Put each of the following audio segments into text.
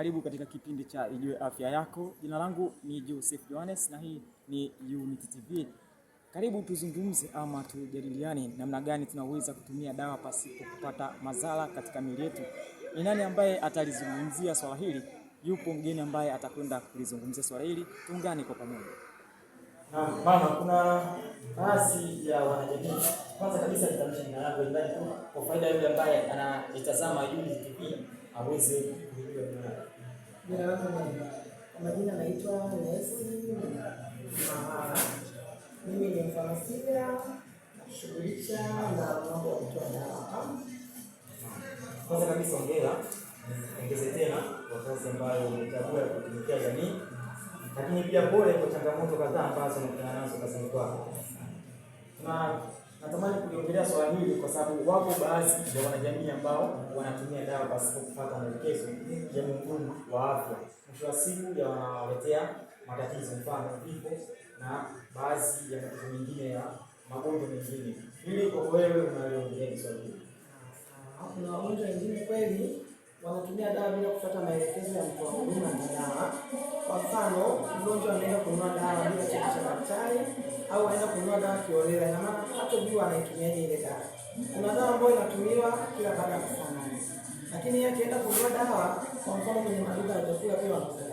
Karibu katika kipindi cha Ijue Afya Yako. Jina langu ni Joseph Johannes na hii ni Unity TV. Karibu tuzungumze ama tujadiliane namna gani tunaweza kutumia dawa pasipo kupata madhara katika miili yetu. Ni nani ambaye atalizungumzia swala hili? Yupo mgeni ambaye atakwenda kulizungumzia swala hili. Tuungane kwa pamoja. Mama, kuna baadhi ya wanajamii. Kwanza kabisa nitamsha jina lako ndani tu kwa faida yule ambaye anatazama Unity TV aweze kujua jina lako. Jina langu kwa majina naitwa Nesi Mahara. Mimi ni mfamasia nashughulisha na mambo ya kutoa dawa. Kwanza kabisa ongeze tena kwa kazi ambayo umechagua kutumikia jamii. Lakini pia pole kwa changamoto kadhaa ambazo unakutana nazo kazini kwako. Natamani kuliongelea swala hili kwa sababu wapo baadhi ya wanajamii ambao wanatumia dawa pasipo kufuata maelekezo ya mhudumu wa afya. Mwisho wa siku yanawaletea matatizo, mfano vifo na baadhi ya matatizo mengine ya magonjwa mengine. Ili kwa wewe unaliongelea swala hili. Kuna wagonjwa wengine kweli wanatumia dawa bila kufuata maelekezo ya mtu wa huduma na dawa. Kwa mfano, mgonjwa anaenda kununua dawa bila cheti cha daktari au anaenda kununua dawa kiolela, na maana hatojua anaitumiaje ile dawa. Kuna dawa ambayo inatumiwa kila baada ya kufanya. Lakini yeye akienda kununua dawa, kwa mfano kwenye maduka ya chakula pia wanauza.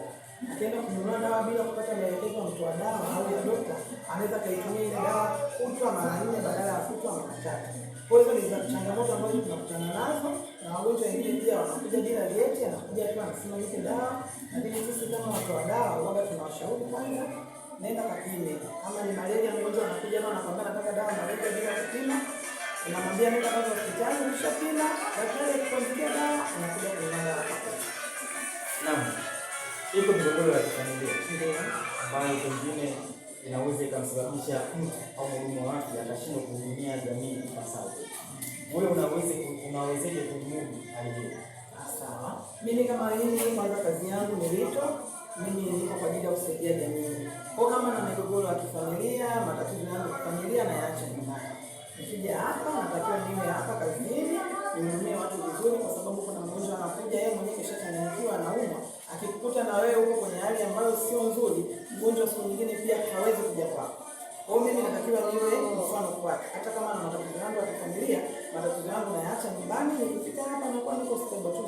Akienda kununua dawa bila kupata maelekezo ya mtu wa dawa au ya daktari, anaweza kaitumia ile dawa kutwa mara 4 badala ya kutwa mara 3. Kwa hiyo ni changamoto ambazo tunakutana nazo, na wagonjwa wengine pia wanakuja bila vyeti, anakuja tu anasema nipe dawa, lakini sisi kama watu wa dawa waga tunawashauri kwanza nenda kapime. Kama ni malaria, mgonjwa anakuja na anakwambia nataka dawa malaria bila kupima, unamwambia nenda kwanza hospitali ukishapima, daktari akikuandikia dawa unakuja kununua dawa hapo. Naam. Iko migogoro ya kifamilia ambayo pengine inaweza ikamsababisha mtu au mhudumu wa afya akashindwa kuhudumia jamii ipasavyo. Wewe unawezaje kujimudu hali hiyo? Sawa. Mimi kama mimi kwanza kazi yangu ni wito. Mimi niko kwa ajili ya kusaidia jamii. Kwa kama na migogoro ya kifamilia, matatizo yangu ya kifamilia nayaacha nyumbani. Nikija hapa natakiwa niwe hapa kazini, nihudumie watu vizuri, kwa sababu kuna mgonjwa anakuja yeye mwenyewe kishachanganyikiwa anauma. Akikukuta na wewe huko kwenye hali ambayo sio nzuri, mgonjwa siku nyingine pia hawezi kuja kwako. Kwa hiyo mimi natakiwa niwe mfano kwake. Hata kama na matatizo yangu ya kifamilia, matatizo yangu nayaacha nyumbani, nikifika hapa na kwa niko stable tu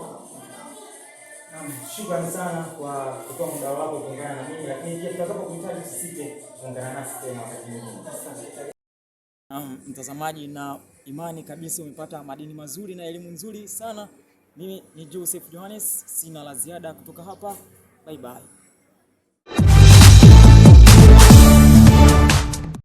na shukrani sana kwa kutoa muda wako kuungana na mimi, lakini pia tutakapokuhitaji usisite kuungana nasi tena wakati mwingine. Asante. Mtazamaji, na imani kabisa umepata madini mazuri na elimu nzuri sana. Mimi ni Joseph Johannes, sina la ziada kutoka hapa. Bye bye.